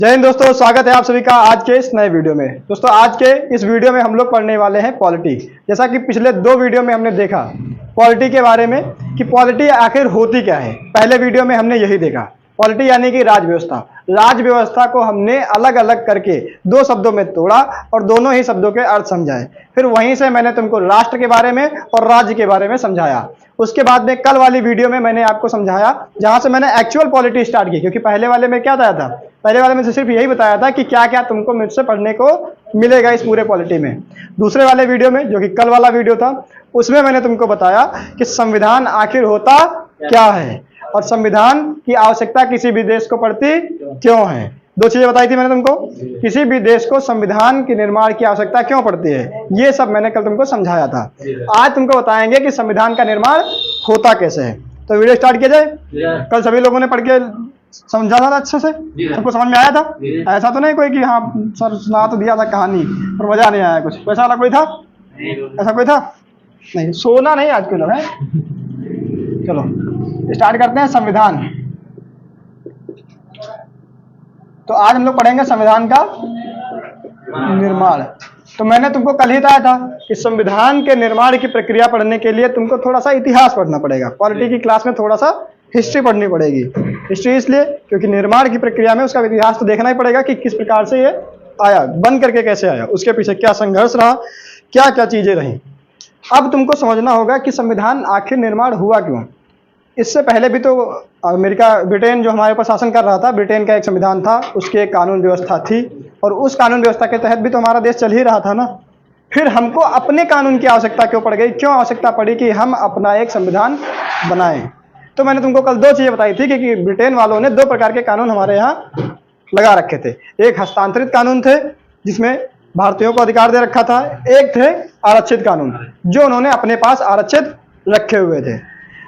जय हिंद दोस्तों, स्वागत है आप सभी का आज के इस नए वीडियो में। दोस्तों आज के इस वीडियो में हम लोग पढ़ने वाले हैं पॉलिटी। जैसा कि पिछले दो वीडियो में हमने देखा पॉलिटी के बारे में कि पॉलिटी आखिर होती क्या है। पहले वीडियो में हमने यही देखा, पॉलिटी यानी कि राज व्यवस्था। राज व्यवस्था को हमने अलग अलग करके दो शब्दों में तोड़ा और दोनों ही शब्दों के अर्थ समझाए। फिर वहीं से मैंने तुमको राष्ट्र के बारे में और राज्य के बारे में समझाया। उसके बाद में कल वाली वीडियो में मैंने आपको समझाया जहां से मैंने एक्चुअल पॉलिटी स्टार्ट की, क्योंकि पहले वाले में क्या बताया था, पहले वाले में सिर्फ यही बताया था कि क्या क्या तुमको मुझसे पढ़ने को मिलेगा इस पूरे पॉलिटी में। दूसरे वाले वीडियो में जो कि कल वाला वीडियो था उसमें मैंने तुमको बताया कि संविधान आखिर होता क्या है और संविधान की आवश्यकता किसी भी देश को पड़ती क्यों है। दो चीजें बताई थी मैंने तुमको, किसी भी देश को संविधान के निर्माण की आवश्यकता क्यों पड़ती है, ये सब मैंने कल तुमको समझाया था। आज तुमको बताएंगे कि संविधान का निर्माण होता कैसे है। तो वीडियो स्टार्ट किया जाए। कल सभी लोगों ने पढ़ के समझा था अच्छे से, सबको समझ में आया था। ऐसा तो नहीं कोई कि हाँ सर सुना तो दिया था कहानी पर मजा नहीं आया कुछ, वैसा वाला कोई था? ऐसा कोई था? नहीं, सोना नहीं आज कोई लोग है। चलो स्टार्ट करते हैं। संविधान, तो आज हम लोग पढ़ेंगे संविधान का निर्माण। तो मैंने तुमको कल ही बताया था कि संविधान के निर्माण की प्रक्रिया पढ़ने के लिए तुमको थोड़ा सा इतिहास पढ़ना पड़ेगा। पॉलिटी की क्लास में थोड़ा सा हिस्ट्री पढ़नी पड़ेगी। हिस्ट्री इसलिए क्योंकि निर्माण की प्रक्रिया में उसका इतिहास तो देखना ही पड़ेगा कि किस प्रकार से ये आया, बन करके कैसे आया, उसके पीछे क्या संघर्ष रहा, क्या क्या चीजें रही। अब तुमको समझना होगा कि संविधान आखिर निर्माण हुआ क्यों। इससे पहले भी तो अमेरिका, ब्रिटेन जो हमारे ऊपर शासन कर रहा था, ब्रिटेन का एक संविधान था, उसकी एक कानून व्यवस्था थी और उस कानून व्यवस्था के तहत भी तो हमारा देश चल ही रहा था ना। फिर हमको अपने कानून की आवश्यकता क्यों पड़ गई, क्यों आवश्यकता पड़ी कि हम अपना एक संविधान बनाएं। तो मैंने तुमको कल दो चीजें बताई थी कि ब्रिटेन वालों ने दो प्रकार के कानून हमारे यहाँ लगा रखे थे। एक हस्तांतरित कानून थे जिसमें भारतीयों को अधिकार दे रखा था, एक थे आरक्षित कानून जो उन्होंने अपने पास आरक्षित रखे हुए थे।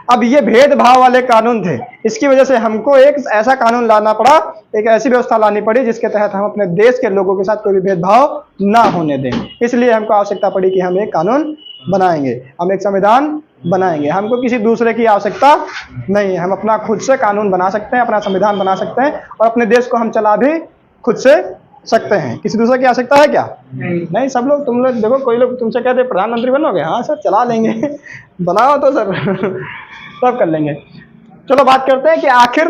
अब ये भेदभाव वाले कानून थे, इसकी वजह से हमको एक ऐसा कानून लाना पड़ा, एक ऐसी व्यवस्था लानी पड़ी जिसके तहत हम अपने देश के लोगों के साथ कोई भी भेदभाव ना होने दें। इसलिए हमको आवश्यकता पड़ी कि हम एक कानून बनाएंगे, हम एक संविधान बनाएंगे। हमको किसी दूसरे की आवश्यकता नहीं है, हम अपना खुद से कानून बना सकते हैं, अपना संविधान बना सकते हैं और अपने देश को हम चला भी खुद से सकते हैं। किसी दूसरे की आवश्यकता है क्या? नहीं। सब लोग, तुम लोग देखो, कोई लोग तुमसे कहते प्रधानमंत्री बनोगे, हाँ सर चला लेंगे बनाओ तो सर सब कर लेंगे। चलो बात करते हैं कि आखिर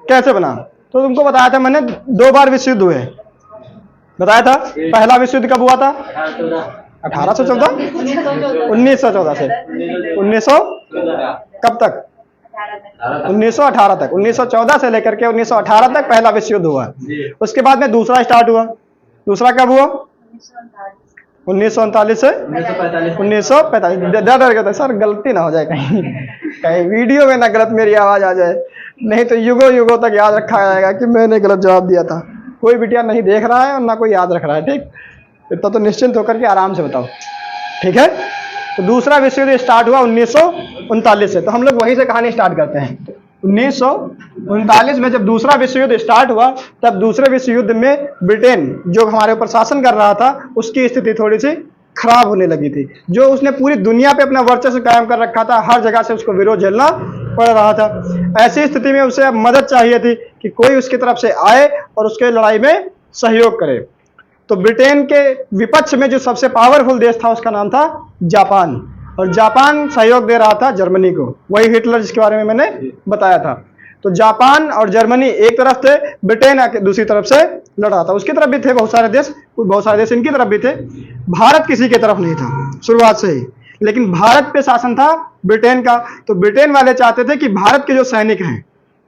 कैसे बना। तो तुमको बताया था मैंने, दो बार विश्व युद्ध हुए, बताया था। पहला विश्व युद्ध कब हुआ था? 1814, 1914 से 1900 कब तक? 1918 तक। 1914 से लेकर के 1918 तक पहला विश्व युद्ध हुआ। उसके बाद में दूसरा स्टार्ट हुआ। दूसरा कब हुआ? 1939 से 1945। डर गया था सर गलती ना हो जाए, कहीं कहीं वीडियो में ना गलत मेरी आवाज आ जाए, नहीं तो युगों युगों तक याद रखा जाएगा कि मैंने गलत जवाब दिया था। कोई बिटिया नहीं देख रहा है और ना कोई याद रख रहा है, ठीक? इतना तो निश्चिंत होकर के आराम से बताओ, ठीक है? तो दूसरा विश्व युद्ध स्टार्ट हुआ 1939 से। तो हम लोग वहीं से कहानी स्टार्ट करते हैं। 1939 में जब दूसरा विश्व युद्ध स्टार्ट हुआ, तब दूसरे विश्व युद्ध में ब्रिटेन जो हमारे ऊपर शासन कर रहा था उसकी स्थिति थोड़ी सी खराब होने लगी थी। जो उसने पूरी दुनिया पे अपना वर्चस्व कायम कर रखा था, हर जगह से उसको विरोध झेलना पड़ रहा था। ऐसी स्थिति में उसे अब मदद चाहिए थी कि कोई उसकी तरफ से आए और उसके लड़ाई में सहयोग करे। तो ब्रिटेन के विपक्ष में जो सबसे पावरफुल देश था उसका नाम था जापान, और जापान सहयोग दे रहा था जर्मनी को, वही हिटलर जिसके बारे में मैंने बताया था। तो जापान और जर्मनी एक तरफ थे, ब्रिटेन दूसरी तरफ से लड़ रहा था। उसकी तरफ भी थे बहुत सारे देश इनकी तरफ भी थे। भारत किसी की तरफ नहीं था शुरुआत से ही, लेकिन भारत पे शासन था ब्रिटेन का। तो ब्रिटेन वाले चाहते थे कि भारत के जो सैनिक हैं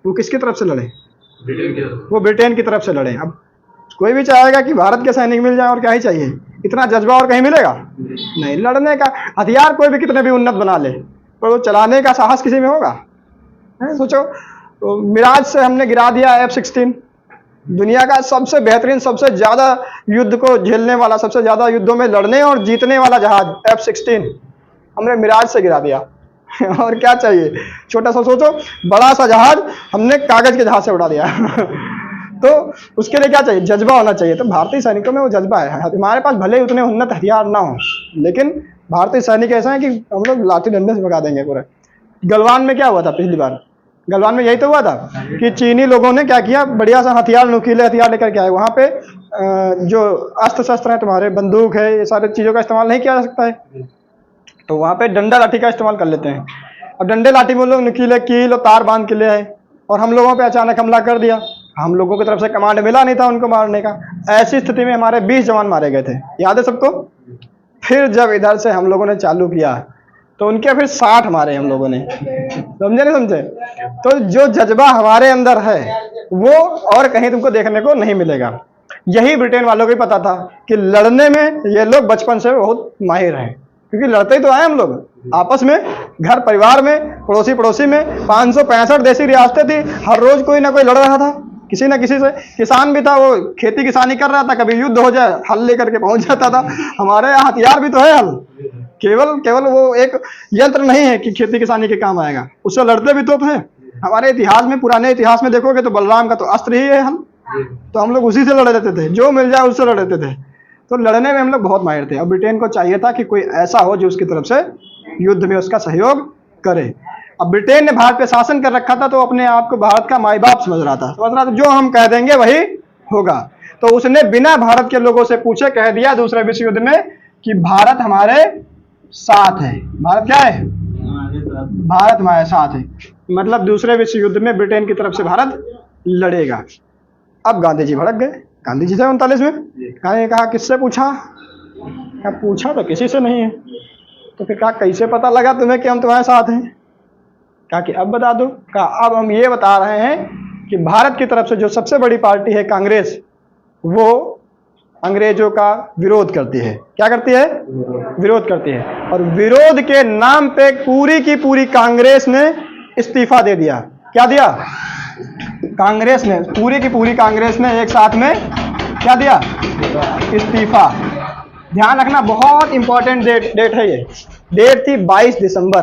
वो किसकी तरफ से लड़े? वो ब्रिटेन की तरफ से लड़े। अब कोई भी चाहेगा कि भारत के सैनिक मिल जाए, और क्या ही चाहिए, इतना जज्बा और कहीं मिलेगा नहीं। लड़ने का हथियार कोई भी कितने भी उन्नत बना ले, पर वो चलाने का साहस किसी में होगा? सोचो, तो मिराज से हमने गिरा दिया F-16, दुनिया का सबसे बेहतरीन, सबसे ज्यादा युद्ध को झेलने वाला, सबसे ज्यादा युद्धों में लड़ने और जीतने वाला जहाज F-16 हमने मिराज से गिरा दिया और क्या चाहिए? छोटा सा सोचो, बड़ा सा जहाज हमने कागज के जहाज से उड़ा दिया तो उसके लिए क्या चाहिए? जज्बा होना चाहिए। तो भारतीय सैनिकों में वो जज्बा है। हमारे पास भले ही उतने उन्नत हथियार ना हो, लेकिन भारतीय सैनिक ऐसा है कि हम लोग लाठी डंडे से भगा देंगे पूरा। गलवान में क्या हुआ था पिछली बार? गलवान में यही तो हुआ था कि चीनी लोगों ने क्या किया, बढ़िया सा हथियार, नुकीले हथियार लेकर के आए। वहाँ पे जो अस्त्र शस्त्र है तुम्हारे, बंदूक है, ये सारी चीज़ों का इस्तेमाल नहीं किया जा सकता है, तो वहाँ पे डंडा लाठी का इस्तेमाल कर लेते हैं। अब डंडे लाठी में वो लोग नुकीले कील और तार बांध के ले आए और हम लोगों पे अचानक हमला कर दिया। हम लोगों की तरफ से कमांड मिला नहीं था उनको मारने का। ऐसी स्थिति में हमारे 20 जवान मारे गए थे, याद है सबको। फिर जब इधर से हम लोगों ने चालू किया तो उनके फिर 60 मारे हम लोगों ने, समझे नहीं समझे। तो जो जज्बा हमारे अंदर है वो और कहीं तुमको देखने को नहीं मिलेगा। यही ब्रिटेन वालों को भी पता था कि लड़ने में ये लोग बचपन से बहुत माहिर हैं, क्योंकि लड़ते ही तो आए हम लोग आपस में, घर परिवार में, पड़ोसी पड़ोसी में। 565 देशी रियासतें थी, हर रोज कोई ना कोई लड़ रहा था किसी ना किसी से। किसान भी था, वो खेती किसानी कर रहा था, कभी युद्ध हो जाए हल लेकर के पहुंच जाता था। हमारे यहाँ हथियार भी तो है, हल केवल वो एक यंत्र नहीं है कि खेती किसानी के काम आएगा, उससे लड़ते भी तो थे। हमारे इतिहास में, पुराने इतिहास में देखोगे तो बलराम का तो अस्त्र ही है हल, तो हम लोग उसी से लड़ लेते थे, जो मिल जाए उससे लड़ लेते थे। तो लड़ने में हम लोग बहुत माहिर थे। अब ब्रिटेन को चाहिए था कि कोई ऐसा हो जो उसकी तरफ से युद्ध में उसका सहयोग करे। अब ब्रिटेन ने भारत पे शासन कर रखा था, तो अपने आप को भारत का माई बाप समझ रहा था जो हम कह देंगे वही होगा। तो उसने बिना भारत के लोगों से पूछे कह दिया दूसरे विश्व युद्ध में कि भारत हमारे साथ है। भारत क्या है? भारत हमारे साथ है, मतलब दूसरे विश्व युद्ध में ब्रिटेन की तरफ से भारत लड़ेगा। अब गांधी जी भड़क गए। गांधी जी थे 39 में। गांधी ने कहा किससे पूछा? क्या पूछा तो किसी से नहीं है। तो फिर कहा कैसे पता लगा तुम्हें कि हम तुम्हारे साथ हैं? कहा कि अब बता दो। कहा अब हम ये बता रहे हैं कि भारत की तरफ से जो सबसे बड़ी पार्टी है कांग्रेस, वो अंग्रेजों का विरोध करती है। क्या करती है? विरोध करती है। और विरोध के नाम पे पूरी की पूरी कांग्रेस ने इस्तीफा दे दिया। क्या दिया? कांग्रेस ने, पूरी की पूरी कांग्रेस ने एक साथ में क्या दिया? इस्तीफा। ध्यान रखना, बहुत इंपॉर्टेंट डेट है ये। डेट थी 22 दिसंबर।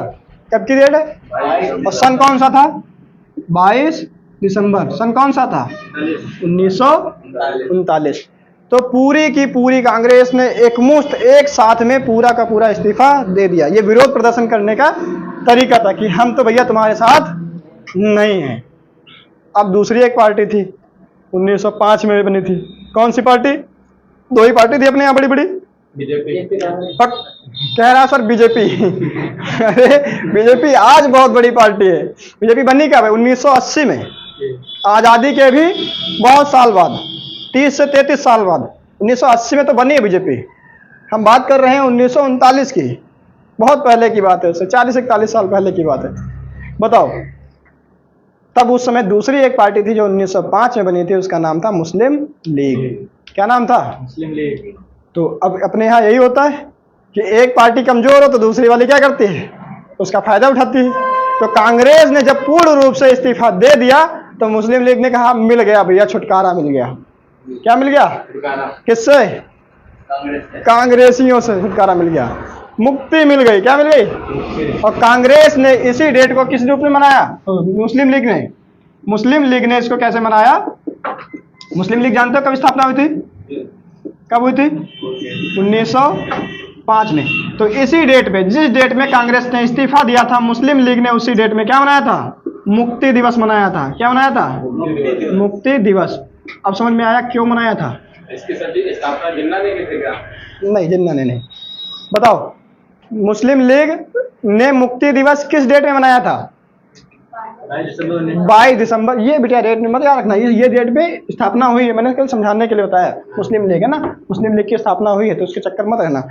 कब की डेट है? और सन कौन सा था? 22 दिसंबर। सन कौन सा था? 1939। तो पूरी की पूरी कांग्रेस ने एकमुश्त एक साथ में पूरा का पूरा इस्तीफा दे दिया। ये विरोध प्रदर्शन करने का तरीका था कि हम तो भैया तुम्हारे साथ नहीं हैं। अब दूसरी एक पार्टी थी, 1905 में बनी थी। कौन सी पार्टी? दो ही पार्टी थी अपने यहाँ बड़ी बड़ी। बीजेपी। कह रहा सर बीजेपी। अरे बीजेपी आज बहुत बड़ी पार्टी है। बीजेपी बनी कब है? 1980 में, आजादी के भी बहुत साल बाद, 30 से 33 साल बाद 1980 में तो बनी है बीजेपी। हम बात कर रहे हैं 1939 की, बहुत पहले की बात है, उससे 40-41 साल पहले की बात है। बताओ, तब उस समय दूसरी एक पार्टी थी जो 1905 में बनी थी, उसका नाम था मुस्लिम लीग। क्या नाम था? मुस्लिम लीग। तो अब अपने यहाँ यही होता है कि एक पार्टी कमजोर हो तो दूसरी वाली क्या करती है? उसका फायदा उठाती है। तो कांग्रेस ने जब पूर्ण रूप से इस्तीफा दे दिया तो मुस्लिम लीग ने कहा मिल गया भैया, छुटकारा मिल गया। क्या मिल गया? किससे? कांग्रेसियों से छुटकारा मिल गया, मुक्ति मिल गई। क्या मिल गई? और कांग्रेस ने इसी डेट को किस रूप में मनाया? मुस्लिम लीग ने। मुस्लिम लीग ने इसको कैसे मनाया? मुस्लिम लीग जानते हो कब स्थापना हुई थी? कब हुई थी? 1905 में। तो इसी डेट पे, जिस डेट में कांग्रेस ने इस्तीफा दिया था, मुस्लिम लीग ने उसी डेट में क्या मनाया था? मुक्ति दिवस मनाया था। क्या मनाया था? मुक्ति दिवस। अब समझ में आया क्यों मनाया था? इसकी स्थापना जिन्ना ने की थी क्या? नहीं, जिन्ना ने नहीं। बताओ, मुस्लिम लीग ने मुक्ति दिवस किस डेट में मनाया था? 22 दिसंबर। ये बेटा डेट में मत याद रखना, ये डेट पे स्थापना हुई है। मैंने कल समझाने के लिए बताया। मुस्लिम लीग है ना, मुस्लिम लीग की स्थापना हुई है, तो उसके चक्कर मत रहना।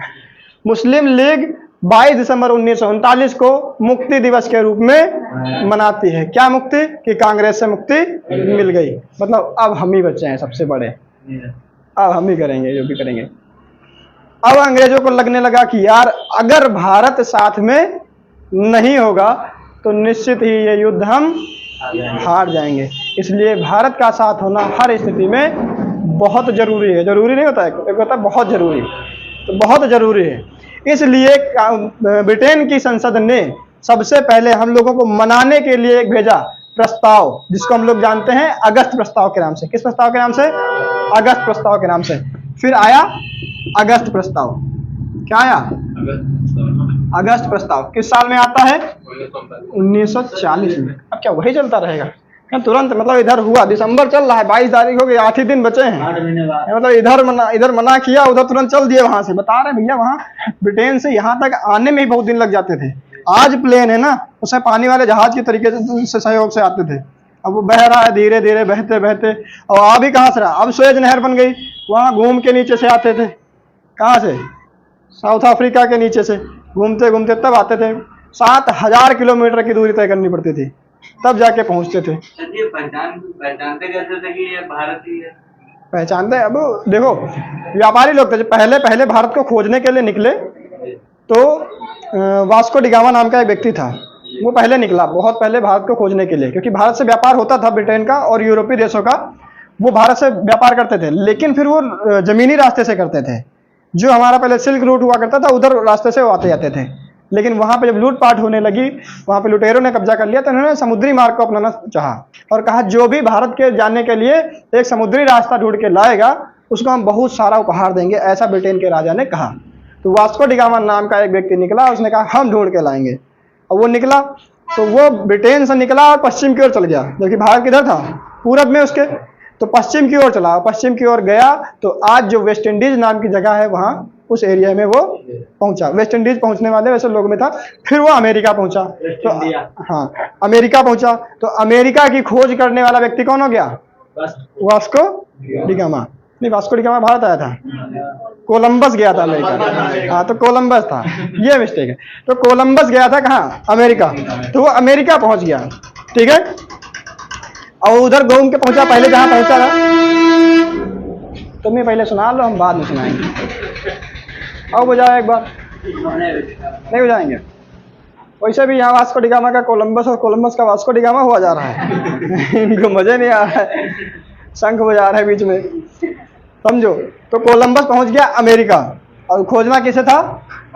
मुस्लिम लीग 22 दिसंबर 1939 को मुक्ति दिवस के रूप में मनाती है। क्या मुक्ति? कि कांग्रेस से मुक्ति मिल गई। मतलब अब हम ही बच्चे हैं सबसे बड़े, अब हम ही करेंगे जो भी करेंगे। अब अंग्रेजों को लगने लगा कि यार अगर भारत साथ में नहीं होगा तो निश्चित ही ये युद्ध हम हार जाएंगे। इसलिए भारत का साथ होना हर स्थिति में बहुत जरूरी है। जरूरी नहीं होता है, एक होता है बहुत जरूरी, तो बहुत जरूरी है। इसलिए ब्रिटेन की संसद ने सबसे पहले हम लोगों को मनाने के लिए एक भेजा प्रस्ताव, जिसको हम लोग जानते हैं अगस्त प्रस्ताव के नाम से। किस प्रस्ताव के नाम से? अगस्त प्रस्ताव के नाम से। फिर आया अगस्त प्रस्ताव। क्या आया? अगस्त प्रस्ताव किस साल में आता है? 1940 में। अब क्या वही चलता रहेगा क्या? तुरंत मतलब इधर हुआ, दिसंबर चल रहा है, 22 तारीख हो गई, 8 ही दिन बचे हैं, मतलब इधर मना किया, उधर तुरंत चल दिए वहां से। बता रहे भैया वहां ब्रिटेन से यहाँ तक आने में ही बहुत दिन लग जाते थे। आज प्लेन है ना, उसमें पानी वाले जहाज के तरीके से सहयोग से आते थे। अब वो बह रहा है धीरे धीरे बहते बहते, और आ भी कहाँ से रहा, अब सुएज नहर बन गई, वहां घूम के नीचे से आते थे। कहाँ से? साउथ अफ्रीका के नीचे से घूमते घूमते तब आते थे। 7000 किलोमीटर की दूरी तय करनी पड़ती थी, तब जाके पहुंचते थे। पहचानते कैसे थे कि ये भारतीय है? पहचानते, अब देखो व्यापारी लोग थे जो पहले पहले भारत को खोजने के लिए निकले, तो वास्को डिगामा नाम का एक व्यक्ति था, वो पहले निकला, बहुत पहले भारत को खोजने के लिए, क्योंकि भारत से व्यापार होता था ब्रिटेन का और यूरोपीय देशों का, वो भारत से व्यापार करते थे, लेकिन फिर वो जमीनी रास्ते से करते थे। जो हमारा पहले सिल्क रूट हुआ करता था, उधर रास्ते से वो आते जाते थे, लेकिन वहां पे जब लूटपाट होने लगी, वहां पे लुटेरों ने कब्जा कर लिया, तो उन्होंने समुद्री मार्ग को अपनाना चाहा और कहा जो भी भारत के जाने के लिए एक समुद्री रास्ता ढूंढ के लाएगा उसको हम बहुत सारा उपहार देंगे, ऐसा ब्रिटेन के राजा ने कहा। तो वास्को डिगामा नाम का एक व्यक्ति निकला, उसने कहा हम ढूंढ के लाएंगे, और वो निकला, तो वो ब्रिटेन से निकला और पश्चिम की ओर चल गया, जबकि भारत किधर था? पूरब में उसके, तो पश्चिम की ओर चला, पश्चिम की ओर गया, तो आज जो वेस्ट इंडीज नाम की जगह है वहाँ उस एरिया में वो पहुंचा। वेस्ट इंडीज पहुंचने वाले वैसे लोग में था, फिर वो अमेरिका पहुंचा, तो हाँ अमेरिका पहुंचा, तो अमेरिका की खोज करने वाला व्यक्ति कौन हो गया? Vasco da Gama. नहीं, वास्को डिगामा भारत आया था, कोलंबस गया था अमेरिका। हाँ, तो कोलंबस था, ये मिस्टेक है। तो कोलंबस गया था कहाँ? अमेरिका, तो वो अमेरिका पहुंच गया, ठीक है, और उधर घूम के पहुंचा, पहले जहां पहुंचा था, तुम्हें पहले सुना लो, हम बाद में सुनाएंगे। आओ बजाओ एक बार, नहीं बजाएंगे? वैसे भी यहाँ वास्को डिगामा का कोलंबस और कोलंबस का वास्को डिगामा हुआ जा रहा है इनको मजे नहीं आ रहा है, शंख बजा रहे हैं बीच में, समझो। तो कोलंबस पहुंच गया अमेरिका, और खोजना किसे था?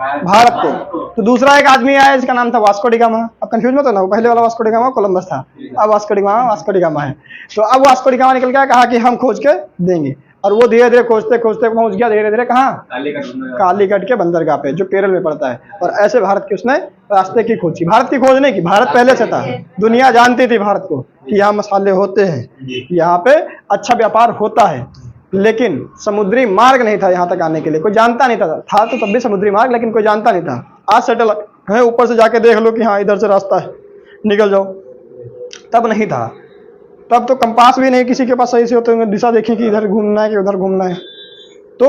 भारत को। तो दूसरा एक आदमी आया जिसका नाम था वास्को डिगामा। अब कंफ्यूज मत होना, वो पहले वाला वास्को डिगामा कोलंबस था, अब वास्को डिगामा है। तो अब वास्को डिगामा निकल गया, कहा कि हम खोज के देंगे, और वो धीरे धीरे खोजते खोजते पहुंच गया धीरे धीरे कहाँ? कालीकट के बंदरगाह पे, जो केरल में पड़ता है। और ऐसे भारत की उसने रास्ते की खोज की। भारत की खोज नहीं की, भारत पहले से था, दुनिया जानती थी भारत को कि यहाँ मसाले होते हैं, यहाँ पे अच्छा व्यापार होता है, लेकिन समुद्री मार्ग नहीं था यहाँ तक आने के लिए, कोई जानता नहीं था तो तब भी समुद्री मार्ग, लेकिन कोई जानता नहीं था। आज सेटल है, ऊपर से जाके देख लो कि हाँ इधर से रास्ता है, निकल जाओ, तब नहीं था। तब तो कंपास भी नहीं किसी के पास सही से होते होंगे, दिशा देखें कि इधर घूमना है कि उधर घूमना है। तो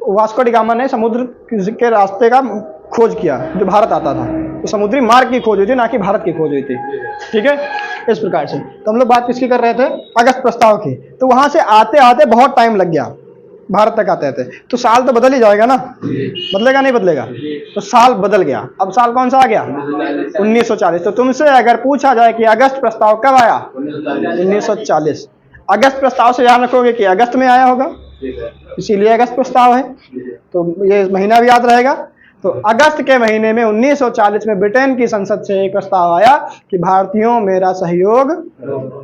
वास्को डिगामा ने समुद्र के रास्ते का खोज किया जो भारत आता था, तो समुद्री मार्ग की खोज हुई थी, ना कि भारत की खोज हुई थी, ठीक है, इस प्रकार से। तो हम लोग बात किसकी कर रहे थे? अगस्त प्रस्ताव की। तो वहां से आते आते बहुत टाइम लग गया, भारत तक आते आते, तो साल तो बदल ही जाएगा ना, बदलेगा नहीं बदलेगा? तो साल बदल गया। अब साल कौन सा आ गया? 1940। तो तुमसे अगर पूछा जाए कि अगस्त प्रस्ताव कब आया? 1940। अगस्त प्रस्ताव से ध्यान रखोगे कि अगस्त में आया होगा, इसीलिए अगस्त प्रस्ताव है, तो ये महीना भी याद रहेगा। तो अगस्त के महीने में 1940 में ब्रिटेन की संसद से एक प्रस्ताव आया कि भारतीयों मेरा सहयोग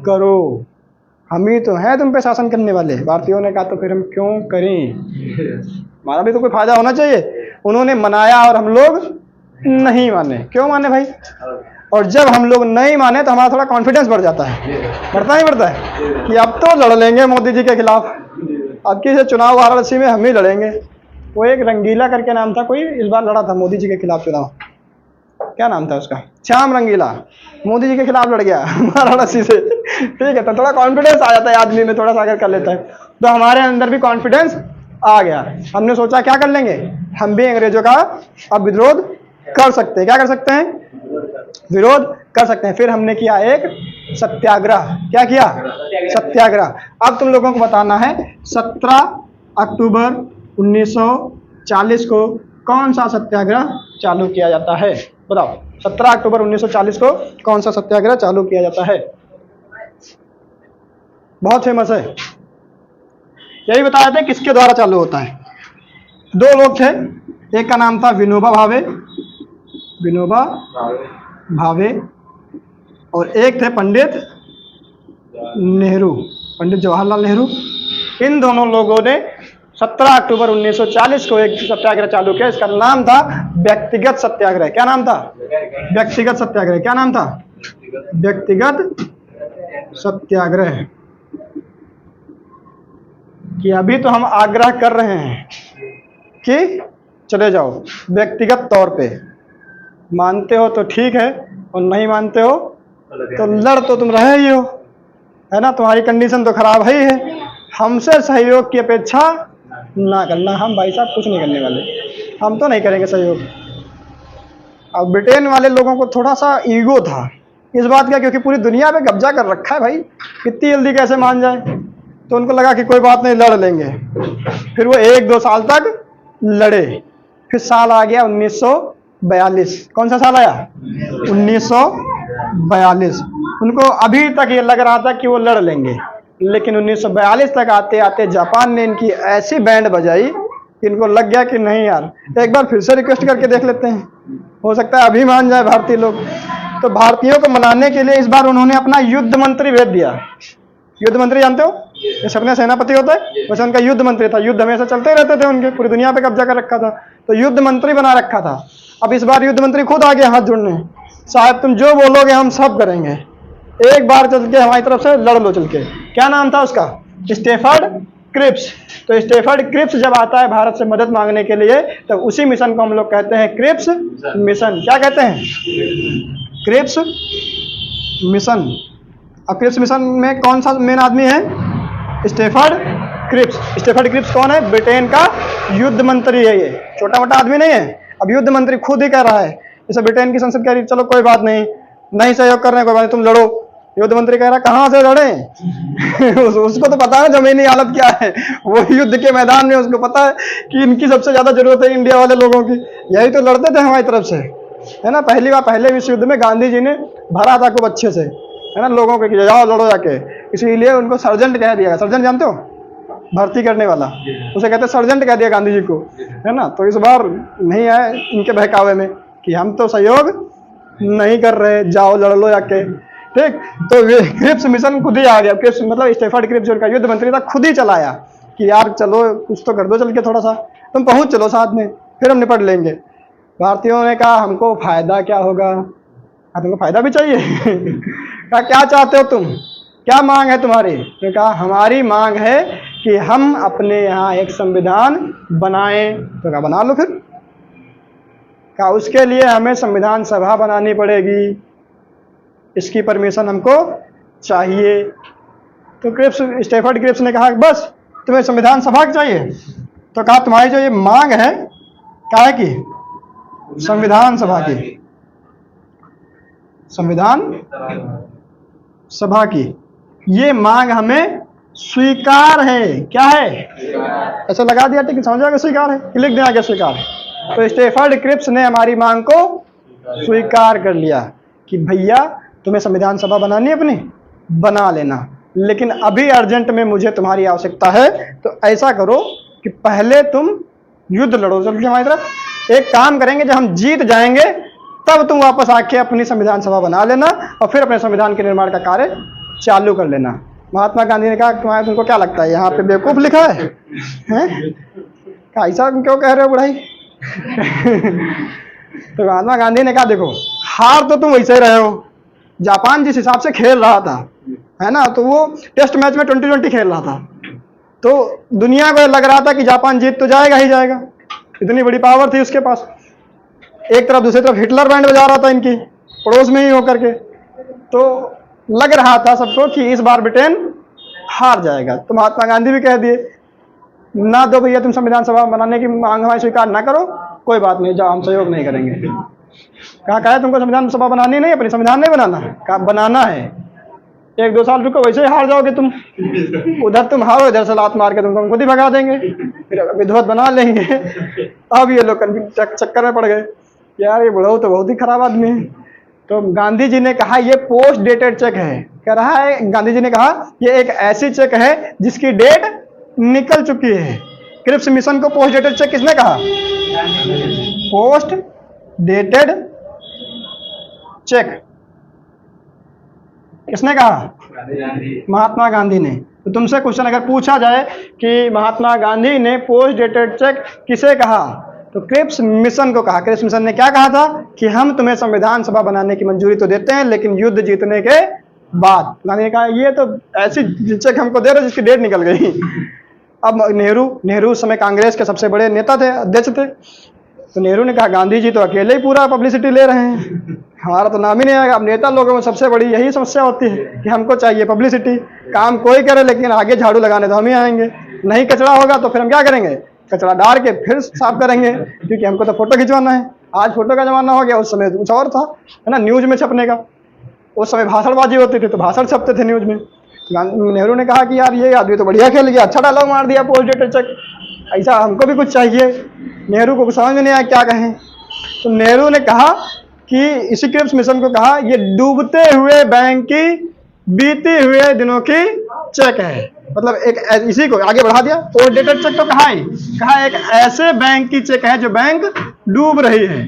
करो, हम ही तो हैं तुम पे शासन करने वाले। भारतीयों ने कहा तो फिर हम क्यों करें, हमारा भी तो कोई फायदा होना चाहिए। उन्होंने मनाया और हम लोग नहीं माने। क्यों माने भाई? और जब हम लोग नहीं माने तो हमारा थोड़ा कॉन्फिडेंस बढ़ जाता है, बढ़ता नहीं बढ़ता है, कि अब तो लड़ लेंगे मोदी जी के खिलाफ, अब किसी चुनाव वाराणसी में हम ही लड़ेंगे। वो एक रंगीला करके नाम था, कोई इस बार लड़ा था मोदी जी के खिलाफ चुनाव, क्या नाम था उसका? श्याम रंगीला, मोदी जी के खिलाफ लड़ गया वाराणसी से, ठीक है। तो थोड़ा कॉन्फिडेंस आ जाता है आदमी में, थोड़ा सा अगर कर लेता है, तो हमारे अंदर भी कॉन्फिडेंस आ गया। हमने सोचा क्या कर लेंगे, हम भी अंग्रेजों का अब विरोध कर सकते हैं। क्या कर सकते हैं? विरोध कर सकते हैं। फिर हमने किया एक सत्याग्रह। क्या किया? सत्याग्रह। अब तुम लोगों को बताना है 17 अक्टूबर 1940 को कौन सा सत्याग्रह चालू किया जाता है? बताओ, 17 अक्टूबर 1940 को कौन सा सत्याग्रह चालू किया जाता है? बहुत फेमस है, यही बताया था किसके द्वारा चालू होता है। दो लोग थे, एक का नाम था विनोबा भावे, विनोबा भावे, और एक थे पंडित नेहरू, पंडित जवाहरलाल नेहरू। इन दोनों लोगों ने 17 अक्टूबर 1940 को एक सत्याग्रह चालू किया। इसका नाम था व्यक्तिगत सत्याग्रह। क्या नाम था? व्यक्तिगत सत्याग्रह। क्या नाम था? व्यक्तिगत सत्याग्रह। कि अभी तो हम आग्रह कर रहे हैं कि चले जाओ, व्यक्तिगत तौर पे मानते हो तो ठीक है, और नहीं मानते हो तो लड़ तो तुम रहे ही हो, है ना। तुम्हारी कंडीशन तो खराब है ही है। हमसे सहयोग की अपेक्षा ना करना। हम भाई साहब कुछ नहीं करने वाले, हम तो नहीं करेंगे सहयोग। अब ब्रिटेन वाले लोगों को थोड़ा सा ईगो था इस बात का, क्योंकि पूरी दुनिया पे कब्जा कर रखा है भाई, इतनी जल्दी कैसे मान जाए। तो उनको लगा कि कोई बात नहीं, लड़ लेंगे। फिर वो 1-2 साल तक लड़े। फिर साल आ गया 1942। कौन सा साल आया? 1942। उनको अभी तक ये लग रहा था कि वो लड़ लेंगे, लेकिन 1942 तक आते आते जापान ने इनकी ऐसी बैंड बजाई कि इनको लग गया कि नहीं यार, एक बार फिर से रिक्वेस्ट करके देख लेते हैं, हो सकता है अभी मान जाए भारतीय लोग। तो भारतीयों को मनाने के लिए इस बार उन्होंने अपना युद्ध मंत्री भेज दिया। युद्ध मंत्री जानते हो, जैसे अपने सेनापति होता है वैसे उनका युद्ध मंत्री था। युद्ध हमेशा चलते ही रहते थे उनके, पूरी दुनिया पे कब्जा कर रखा था, तो युद्ध मंत्री बना रखा था। अब इस बार युद्ध मंत्री खुद आ गया हाथ जोड़ने, साहब तुम जो बोलोगे हम सब करेंगे, एक बार चल के हमारी तरफ से लड़ लो चल के। क्या नाम था उसका? Stafford Cripps. तो स्टेफर्ड क्रिप्स जब आता है भारत से मदद मांगने के लिए, तो उसी मिशन को हम लोग कहते हैं क्रिप्स मिशन। क्या कहते हैं? Cripps mission. अब क्रिप्स मिशन में कौन सा मेन आदमी है? Stafford Cripps. स्टेफर्ड क्रिप्स कौन है? ब्रिटेन का युद्ध मंत्री है। ये छोटा मोटा आदमी नहीं है। अब युद्ध मंत्री खुद ही कह रहा है, जैसे ब्रिटेन की संसद कह रही चलो कोई बात नहीं, नहीं सहयोग कर रहे हैं कोई बात नहीं, तुम लड़ो। युद्ध मंत्री कह रहा कहाँ से लड़े? उसको तो पता है जमीनी हालत क्या है, वो युद्ध के मैदान में उसको पता है कि इनकी सबसे ज्यादा जरूरत है इंडिया वाले लोगों की। यही तो लड़ते थे हमारी तरफ से, है ना। पहली बार पहले विश्व युद्ध में गांधी जी ने भरा था खूब अच्छे से, है ना, लोगों के जाओ लड़ो जाके। इसीलिए उनको सर्जेंट कह दिया। सर्जेंट जानते हो? भर्ती करने वाला, उसे कहते सर्जेंट कह दिया गांधी जी को, है ना। तो इस बार नहीं आए इनके बहकावे में कि हम तो सहयोग नहीं कर रहे, जाओ लड़ लो जाके, ठीक। तो क्रिप्स मिशन खुद ही आ गया। क्रिप्स मतलब स्टेफर्ड क्रिप्स जो युद्ध मंत्री था खुद ही चलाया कि यार चलो कुछ तो कर दो चल के, थोड़ा सा तुम पहुंच चलो साथ में, फिर हम निपट लेंगे। भारतीयों ने कहा हमको फायदा क्या होगा? तुमको फायदा भी चाहिए? कहा क्या चाहते हो तुम, क्या मांग है तुम्हारी? तो कहा हमारी मांग है कि हम अपने यहाँ एक संविधान बनाएं। तो कहा बना लो फिर। कहा उसके लिए हमें संविधान सभा बनानी पड़ेगी, इसकी परमिशन हमको चाहिए। तो क्रिप्स स्टेफर्ड क्रिप्स ने कहा बस तुम्हें संविधान सभा चाहिए? तो कहा तुम्हारी जो ये मांग है क्या है कि संविधान सभा की, संविधान सभा की ये मांग हमें स्वीकार है। क्या है? ऐसा लगा दिया ठीक, समझ आगे स्वीकार है, लिख दिया आगे स्वीकार है। तो स्टेफर्ड क्रिप्स ने हमारी मांग को स्वीकार कर लिया कि भैया तुम्हें संविधान सभा बनानी है अपनी, बना लेना, लेकिन अभी अर्जेंट में मुझे तुम्हारी आवश्यकता है। तो ऐसा करो कि पहले तुम युद्ध लड़ो चल के हमारी तरफ। एक काम करेंगे, जब हम जीत जाएंगे तब तुम वापस आके अपनी संविधान सभा बना लेना और फिर अपने संविधान के निर्माण का कार्य चालू कर लेना। महात्मा गांधी ने कहा तुमको क्या लगता है यहाँ पे बेवकूफ लिखा है? ऐसा क्यों कह रहे हो बुढ़ाई? तो महात्मा गांधी ने कहा देखो हार तो तुम वैसे रहे हो, जापान जिस हिसाब से खेल रहा था, है ना, तो वो टेस्ट मैच में 20-20 खेल रहा था, तो दुनिया को लग रहा था कि जापान जीत तो जाएगा ही जाएगा, इतनी बड़ी पावर थी उसके पास। एक तरफ दूसरी तरफ हिटलर बैंड बजा रहा था इनकी पड़ोस में ही होकर के, तो लग रहा था सबको कि इस बार ब्रिटेन हार जाएगा। तो महात्मा गांधी भी कह दिए ना दो भैया, तुम संविधान सभा बनाने की मांग हमारी स्वीकार ना करो, कोई बात नहीं, जाओ हम सहयोग नहीं करेंगे। कहा तुमको संविधान सभा बनानी नहीं, अपनी संविधान नहीं बनाना? कहा बनाना है, 1-2 साल रुको, वैसे ही हार जाओगे तुम, उधर तुम हारो, इधर से लात मार के तुमको खुद ही भगा देंगे, फिर विधिवत बना लेंगे। अब ये लोग चक्कर में पड़ गए, यार ये बुढ़ऊ तो बहुत ही खराब आदमी है। तो गांधी जी ने कहा ये पोस्ट डेटेड चेक है। कह रहा है गांधी जी ने कहा ये एक ऐसी चेक है जिसकी डेट निकल चुकी है। क्रिप्स मिशन को पोस्ट डेटेड चेक किसने कहा? पोस्ट डेटेड चेक किसने कहा? महात्मा गांधी ने। तो तुमसे क्वेश्चन अगर पूछा जाए कि महात्मा गांधी ने पोस्ट डेटेड चेक किसे कहा, तो क्रिप्स मिशन को कहा। क्रिप्स मिशन ने क्या कहा था कि हम तुम्हें संविधान सभा बनाने की मंजूरी तो देते हैं, लेकिन युद्ध जीतने के बाद। गांधी ने कहा ये तो ऐसी चेक हमको दे रहे जिसकी डेट निकल गई। अब नेहरू उस समय कांग्रेस के सबसे बड़े नेता थे, अध्यक्ष थे। तो नेहरू ने कहा गांधी जी तो अकेले ही पूरा पब्लिसिटी ले रहे हैं, हमारा तो नाम ही नहीं आएगा। अब नेता लोगों में सबसे बड़ी यही समस्या होती है कि हमको चाहिए पब्लिसिटी, काम कोई करे लेकिन आगे झाड़ू लगाने तो हम ही आएंगे, नहीं कचरा होगा तो फिर हम क्या करेंगे, कचरा डाल के फिर साफ करेंगे, क्योंकि हमको तो फोटो खिंचवाना है। आज फोटो का जमाना हो गया, उस समय कुछ और था, है ना, न्यूज में छपने का। उस समय भाषणबाजी होती थी तो भाषण छपते थे न्यूज में। नेहरू ने कहा कि यार ये आदमी तो बढ़िया खेल गया, अच्छा डायलॉग मार दिया पोस्ट डेटेड चेक, ऐसा हमको भी कुछ चाहिए। नेहरू को कुछ समझ में नहीं आया क्या कहें। तो नेहरू ने कहा कि इसी क्रिप्स मिशन को कहा ये डूबते हुए बैंक की बीते हुए दिनों की चेक है। मतलब एक इसी को आगे बढ़ा दिया, पोस्ट डेटेड चेक तो कहा एक ऐसे बैंक की चेक है जो बैंक डूब रही है।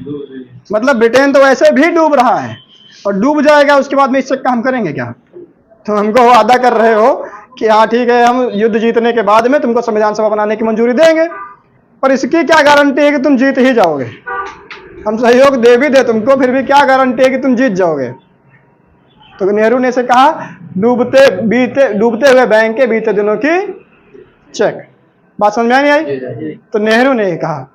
मतलब ब्रिटेन तो वैसे भी डूब रहा है और डूब जाएगा, उसके बाद में इस चेक का हम करेंगे क्या। तो हमको वादा कर रहे हो कि हाँ ठीक है, हम युद्ध जीतने के बाद में तुमको संविधान सभा बनाने की मंजूरी देंगे, पर इसकी क्या गारंटी है कि तुम जीत ही जाओगे। हम सहयोग दे भी दे तुमको, फिर भी क्या गारंटी है कि तुम जीत जाओगे। तो नेहरू ने इसे कहा डूबते हुए बैंक के बीते दिनों की चेक। बात समझ में नहीं आई। तो नेहरू ने कहा।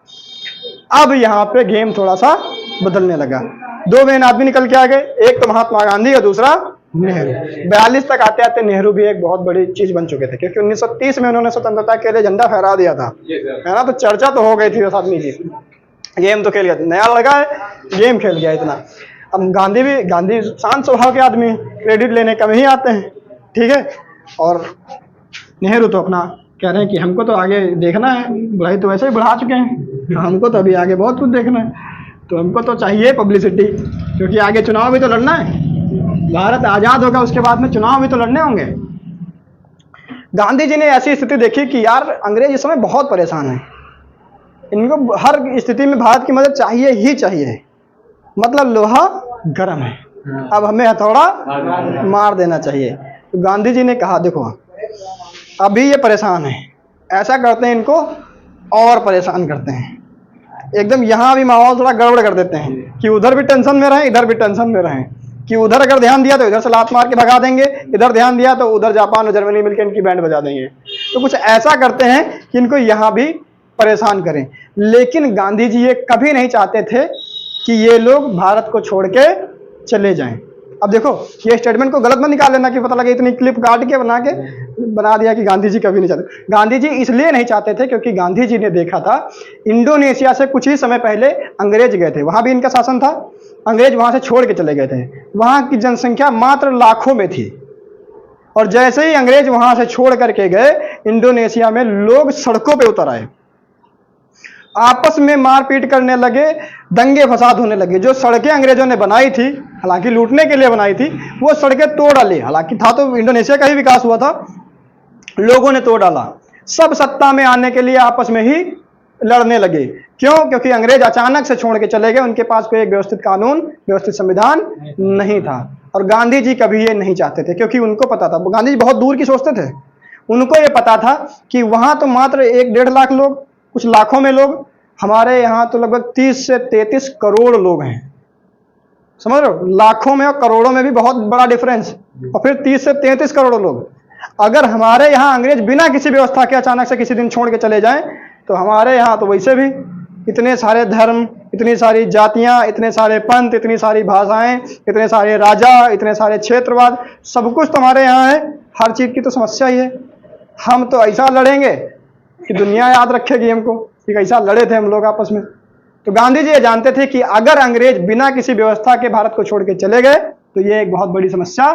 अब यहाँ पे गेम थोड़ा सा बदलने लगा, दो मेन आदमी निकल के आ गए, एक तो महात्मा गांधी और दूसरा नेहरू। 42 तक आते आते नेहरू भी एक बहुत बड़ी चीज बन चुके थे, क्योंकि 1930 में उन्होंने स्वतंत्रता के लिए झंडा फहरा दिया था, है ना। तो चर्चा तो हो गई थी उस आदमी की, गेम तो खेल गया, नया लगा है गेम खेल गया इतना। अब गांधी शांत स्वभाव के आदमी, क्रेडिट लेने कम ही आते हैं, ठीक है। और नेहरू तो अपना कह रहे हैं कि हमको तो आगे देखना है, बुढ़ाई तो वैसे ही बढ़ा चुके हैं, हमको तो अभी आगे बहुत कुछ देखना है, तो हमको तो चाहिए पब्लिसिटी, क्योंकि आगे चुनाव भी तो लड़ना है। भारत आजाद होगा उसके बाद में चुनाव भी तो लड़ने होंगे। गांधी जी ने ऐसी स्थिति देखी कि यार अंग्रेज इस समय बहुत परेशान है, इनको हर स्थिति में भारत की मदद चाहिए ही चाहिए, मतलब लोहा गर्म है, अब हमें हथौड़ा मार देना चाहिए। तो गांधी जी ने कहा देखो अभी ये परेशान है, ऐसा करते हैं इनको और परेशान करते हैं, एकदम यहाँ भी माहौल थोड़ा गड़बड़ कर देते हैं कि उधर भी टेंशन में रहें इधर भी टेंशन में रहें, कि उधर अगर ध्यान दिया तो इधर से लात मार के भगा देंगे, इधर ध्यान दिया तो उधर जापान और जर्मनी मिलकर इनकी बैंड बजा देंगे। तो कुछ ऐसा करते हैं कि इनको यहाँ भी परेशान करें। लेकिन गांधी जी ये कभी नहीं चाहते थे कि ये लोग भारत को छोड़ के चले जाएं। अब देखो ये स्टेटमेंट को गलत मत निकाल लेना कि पता लगे इतनी क्लिप काट के बना दिया कि गांधी जी कभी नहीं चाहते। गांधी जी इसलिए नहीं चाहते थे क्योंकि गांधी जी ने देखा था इंडोनेशिया से कुछ ही समय पहले अंग्रेज गए थे, वहां भी इनका शासन था, अंग्रेज वहां से छोड़ के चले गए थे, वहां की जनसंख्या मात्र लाखों में थी, और जैसे ही अंग्रेज वहां से छोड़ करके गए इंडोनेशिया में लोग सड़कों पे उतर आए, आपस में मारपीट करने लगे, दंगे फसाद होने लगे। जो सड़कें अंग्रेजों ने बनाई थी, हालांकि लूटने के लिए बनाई थी, वो सड़कें तोड़ डाली, हालांकि था तो इंडोनेशिया का ही विकास हुआ था, लोगों ने तोड़ डाला। सब सत्ता में आने के लिए आपस में ही लड़ने लगे। क्यों? क्योंकि अंग्रेज अचानक से छोड़ के चले गए, उनके पास कोई एक व्यवस्थित कानून, व्यवस्थित संविधान नहीं था। और गांधी जी कभी ये नहीं चाहते थे, क्योंकि उनको पता था, गांधी जी बहुत दूर की सोचते थे, उनको ये पता था कि वहां तो मात्र 1-1.5 लाख लोग, कुछ लाखों में लोग, हमारे यहाँ तो लगभग 30 से 33 करोड़ लोग हैं। समझ रहे हो, लाखों में और करोड़ों में भी बहुत बड़ा डिफरेंस। और फिर 30 से 33 करोड़ लोग, अगर हमारे यहाँ अंग्रेज बिना किसी व्यवस्था के अचानक से किसी दिन छोड़ के चले जाएं, तो हमारे यहाँ तो वैसे भी इतने सारे धर्म, इतनी सारी जातियाँ, इतने सारे पंथ, इतनी सारी भाषाएं, इतने सारे राजा, इतने सारे क्षेत्रवाद, सब कुछ तो हमारे यहाँ है, हर चीज़ की तो समस्या ही है। हम तो ऐसा लड़ेंगे कि दुनिया याद रखेगी हमको कि कैसा लड़े थे हम लोग आपस में। तो गांधी जी ये जानते थे कि अगर अंग्रेज बिना किसी व्यवस्था के भारत को छोड़ के चले गए तो ये एक बहुत बड़ी समस्या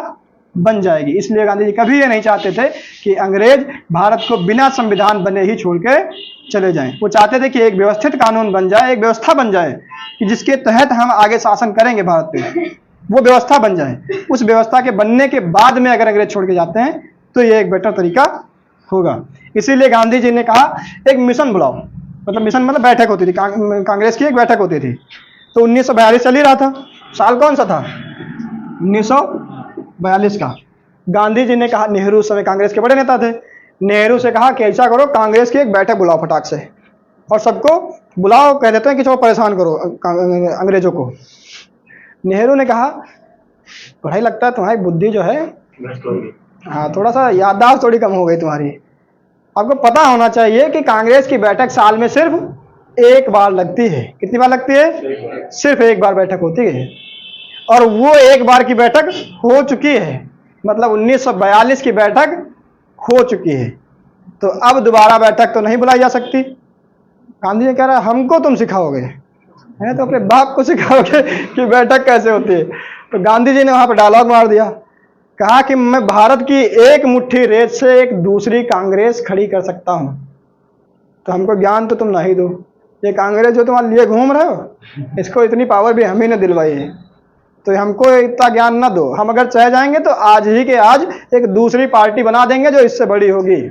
बन जाएगी। इसलिए गांधी जी कभी ये नहीं चाहते थे कि अंग्रेज भारत को बिना संविधान बने ही छोड़ के चले जाएं। वो चाहते थे कि एक व्यवस्थित कानून बन जाए, एक व्यवस्था बन जाए कि जिसके तहत हम आगे शासन करेंगे भारत पे, वो व्यवस्था बन जाए। उस व्यवस्था के बनने के बाद में अगर अंग्रेज छोड़ के जाते हैं तो ये एक बेटर तरीका होगा। इसीलिए गांधी जी ने कहा एक मिशन बुलाओ, मतलब मिशन मतलब बैठक होती थी, कांग्रेस की एक बैठक होती थी। तो 1942 चल ही रहा था, साल कौन सा था, 1942 का। गांधी जी ने कहा, नेहरू उस समय कांग्रेस के बड़े नेता थे, नेहरू से कहा कि ऐसा करो, कांग्रेस की एक बैठक बुलाओ फटाक से और सबको बुलाओ, कह देते हैं कि चलो परेशान करो अंग्रेजों को। नेहरू ने कहा, पढ़ाई लगता है तुम्हारी बुद्धि जो है, हाँ थोड़ा सा याददाश्त थोड़ी कम हो गई तुम्हारी। आपको पता होना चाहिए कि कांग्रेस की बैठक साल में सिर्फ एक बार लगती है। कितनी बार लगती है? सिर्फ एक बार बैठक होती है, और वो एक बार की बैठक हो चुकी है, मतलब 1942 की बैठक हो चुकी है। तो अब दोबारा बैठक तो नहीं बुलाई जा सकती। गांधी जी कह रहा है हमको तुम सिखाओगे, है तो अपने बाप को सिखाओगे कि बैठक कैसे होती है। तो गांधी जी ने वहां पर डायलॉग मार दिया, कहा कि मैं भारत की एक मुट्ठी रेत से एक दूसरी कांग्रेस खड़ी कर सकता हूं, तो हमको ज्ञान तो तुम नहीं दो। ये कांग्रेस जो तुम्हारे लिए घूम रहे हो, इसको इतनी पावर भी हम ही ने दिलवाई है, तो हमको इतना ज्ञान ना दो। हम अगर चाह जाएंगे तो आज ही के आज एक दूसरी पार्टी बना देंगे जो इससे बड़ी होगी।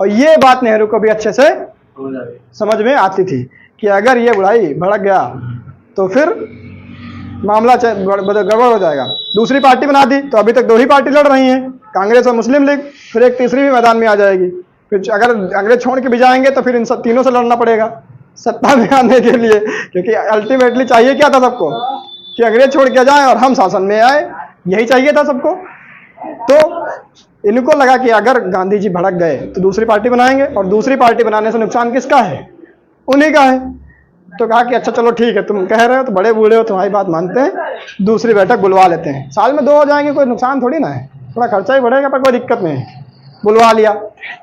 और ये बात नेहरू को भी अच्छे से समझ में आती थी कि अगर ये बुढ़ाई भड़क गया तो फिर मामला गड़बड़ हो जाएगा। दूसरी पार्टी बना दी तो अभी तक दो ही पार्टी लड़ रही हैं, कांग्रेस और मुस्लिम लीग, फिर एक तीसरी भी मैदान में आ जाएगी। फिर अगर अंग्रेज छोड़ के भी जाएंगे तो फिर इन सब तीनों से लड़ना पड़ेगा सत्ता में आने के लिए, क्योंकि अल्टीमेटली चाहिए क्या था सबको, कि अंग्रेज छोड़ के जाएं और हम शासन में आए, यही चाहिए था सबको। तो इनको लगा कि अगर गांधी जी भड़क गए तो दूसरी पार्टी बनाएंगे, और दूसरी पार्टी बनाने से नुकसान किसका है? उन्हीं का है। तो कहा कि अच्छा चलो ठीक है, तुम कह रहे हो तो बड़े बूढ़े हो, तुम्हारी बात मानते हैं, दूसरी बैठक बुलवा लेते हैं। साल में 2 हो जाएंगे, कोई नुकसान थोड़ी ना है, थोड़ा खर्चा ही बढ़ेगा पर कोई दिक्कत नहीं है। बुलवा लिया।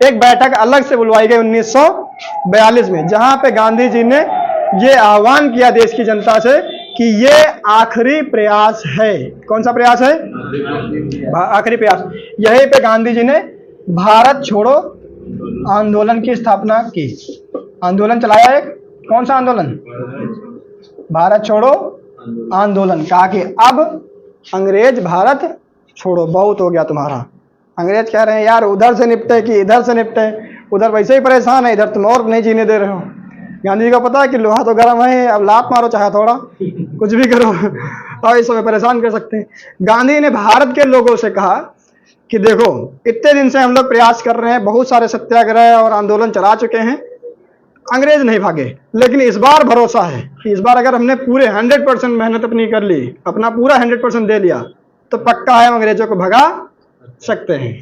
एक बैठक अलग से बुलवाई गई 1942 में, जहां पे गांधी जी ने ये आह्वान किया देश की जनता से कि ये आखिरी प्रयास है। कौन सा प्रयास है? आखिरी प्रयास। यहीं पे गांधी जी ने भारत छोड़ो आंदोलन की स्थापना की। आंदोलन चलाया एक, कौन सा आंदोलन? भारत छोड़ो आंदोलन। कहा कि अब अंग्रेज भारत छोड़ो, बहुत हो गया तुम्हारा। अंग्रेज कह रहे हैं यार उधर से निपटे कि इधर से निपटे, उधर वैसे ही परेशान है, इधर तुम और नहीं जीने दे रहे हो। गांधी जी को पता है कि लोहा तो गर्म है, अब लात मारो चाहे थोड़ा, कुछ भी करो और इस समय परेशान कर सकते हैं। गांधी ने भारत के लोगों से कहा कि देखो इतने दिन से हम लोग प्रयास कर रहे हैं, बहुत सारे सत्याग्रह और आंदोलन चला चुके हैं, अंग्रेज नहीं भागे, लेकिन इस बार भरोसा है कि इस बार अगर हमने पूरे 100% मेहनत अपनी कर ली, अपना पूरा 100% दे लिया, तो पक्का है अंग्रेजों को भगा सकते हैं।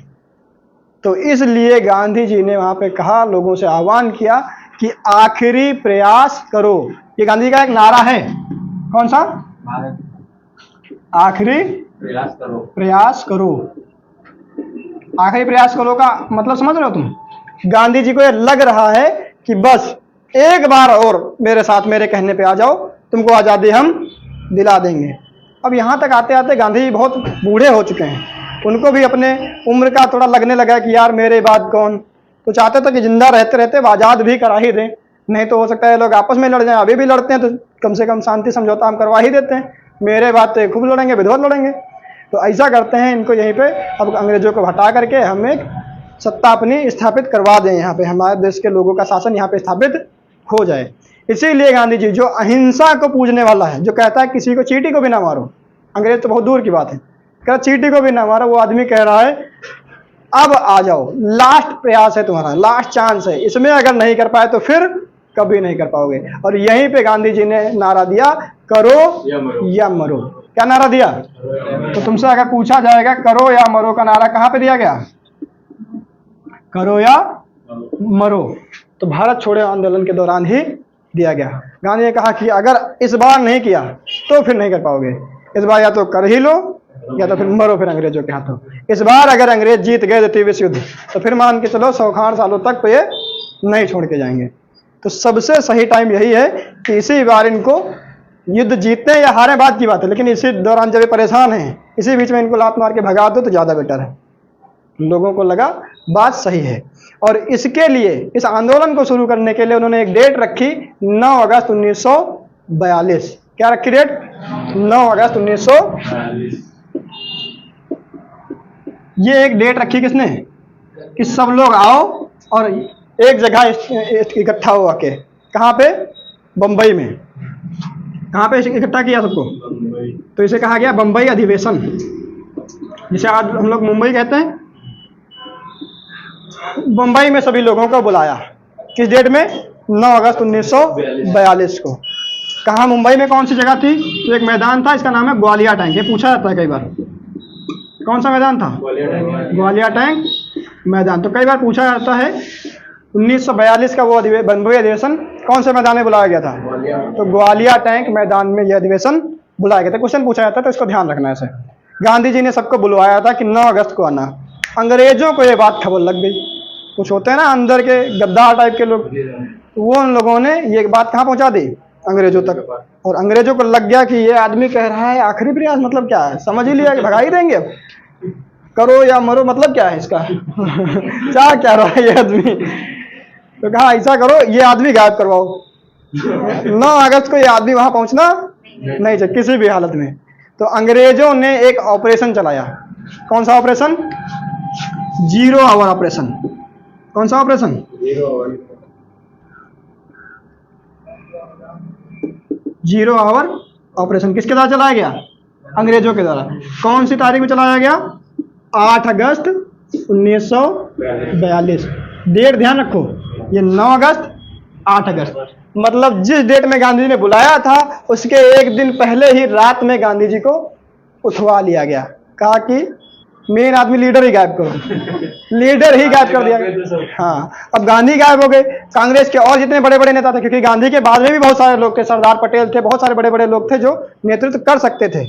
तो इसलिए गांधी जी ने वहां पे कहा, लोगों से आह्वान किया कि आखिरी प्रयास करो। ये गांधी जी का एक नारा है, कौन सा? आखिरी प्रयास करो। प्रयास करो। आखिरी प्रयास करो का मतलब समझ रहे हो तुम? गांधी जी को ये लग रहा है कि बस एक बार और मेरे साथ मेरे कहने पे आ जाओ, तुमको आज़ादी हम दिला देंगे। अब यहाँ तक आते आते गांधी जी बहुत बूढ़े हो चुके हैं, उनको भी अपने उम्र का थोड़ा लगने लगा कि यार मेरे बाद कौन। तो चाहते थे कि जिंदा रहते रहते आज़ाद भी करा ही दें, नहीं तो हो सकता है लोग आपस में लड़ जाएं। अभी भी लड़ते हैं तो कम से कम शांति समझौता हम करवा ही देते हैं, मेरे बाद तो खूब लड़ेंगे, विधिवत लड़ेंगे। तो ऐसा करते हैं, इनको यहीं पे अब अंग्रेजों को हटा करके हम एक सत्ता अपनी स्थापित करवा दें, यहाँ पे हमारे देश के लोगों का शासन यहाँ पे स्थापित हो जाए। इसीलिए गांधी जी जो अहिंसा को पूजने वाला है, जो कहता है किसी को चींटी को भी ना मारो, अंग्रेज तो बहुत दूर की बात है, कहता चींटी को भी ना मारो, वो आदमी कह रहा है अब आ जाओ, लास्ट प्रयास है तुम्हारा, लास्ट चांस है, इसमें अगर नहीं कर पाए तो फिर कभी नहीं कर पाओगे। और यहीं पे गांधी जी ने नारा दिया, करो या मरो। क्या नारा दिया? तो तुमसे अगर पूछा जाएगा करो या मरो का नारा कहाँ पे दिया गया? करो या मरो, तो भारत छोड़ो आंदोलन के दौरान ही दिया गया। गांधी ने कहा कि अगर इस बार नहीं किया तो फिर नहीं कर पाओगे, इस बार या तो कर ही लो या तो फिर मरो फिर अंग्रेजों के हाथों। इस बार अगर अंग्रेज जीत गए द्वितीय विश्व युद्ध तो फिर मान के चलो 100 सालों तक तो ये नहीं छोड़ के जाएंगे। तो सबसे सही टाइम यही है कि इसी बार इनको युद्ध जीतते या हारे बात की बात है, लेकिन इसी दौरान जब ये परेशान हैं, इसी बीच में इनको लात मार के भगा दो तो ज़्यादा बेटर है। लोगों को लगा बात सही है, और इसके लिए इस आंदोलन को शुरू करने के लिए उन्होंने एक डेट रखी 9 अगस्त 1942। क्या रखी डेट? 9 अगस्त 1942। ये एक डेट रखी किसने? कि सब लोग आओ और एक जगह इकट्ठा हो आके। कहाँ पे? बम्बई में। कहाँ पे इकट्ठा किया सबको? तो इसे कहा गया बम्बई अधिवेशन। जिसे आज हम लोग मुंबई कहते हैं, मुंबई में सभी लोगों को बुलाया। किस डेट में? 9 अगस्त 1942 को। कहाँ मुंबई में कौन सी जगह थी? तो एक मैदान था, इसका नाम है ग्वालिया टैंक। ये पूछा जाता है कई बार, कौन सा मैदान था? ग्वालिया टैंक मैदान। तो कई बार पूछा जाता है 1942 का वो बंबई अधिवेशन कौन से मैदान में बुलाया गया था? तो ग्वालिया टैंक मैदान में यह अधिवेशन बुलाया गया था। क्वेश्चन पूछा जाता है तो इसको ध्यान रखना है। ऐसे गांधी जी ने सबको बुलवाया था कि 9 अगस्त को आना। अंग्रेजों को ये बात खबर लग गई। कुछ होते हैं ना अंदर के गद्दार टाइप के लोग, वो उन लोगों ने ये बात कहाँ पहुंचा दी? अंग्रेजों तक। और अंग्रेजों को लग गया कि ये आदमी कह रहा है आखिरी प्रयास, मतलब क्या है? समझ ही लिया कि भगा ही देंगे, अब करो या मरो, मतलब क्या है इसका? क्या कह रहा है ये आदमी? तो कहा ऐसा करो, ये आदमी गायब करवाओ। 9 अगस्त को ये आदमी वहां पहुंचना नहीं चाहिए किसी भी हालत में। तो अंग्रेजों ने एक ऑपरेशन चलाया। कौन सा ऑपरेशन? 0 our operation. कौन सा ऑपरेशन? 0 our operation. किसके द्वारा चलाया गया? अंग्रेजों के द्वारा। कौन सी तारीख में चलाया गया? 8 अगस्त 1942। डेट ध्यान रखो, ये 9 अगस्त 8 अगस्त, मतलब जिस डेट में गांधी जी ने बुलाया था उसके एक दिन पहले ही रात में गांधी जी को उठवा लिया गया। कहा कि मेन आदमी लीडर ही गायब करो। लीडर ही गायब कर दिया। हाँ, अब गांधी गायब हो गए। कांग्रेस के और जितने बड़े बड़े नेता थे, क्योंकि गांधी के बाद में भी बहुत सारे लोग थे, सरदार पटेल थे, बहुत सारे बड़े बड़े लोग थे जो नेतृत्व कर सकते थे।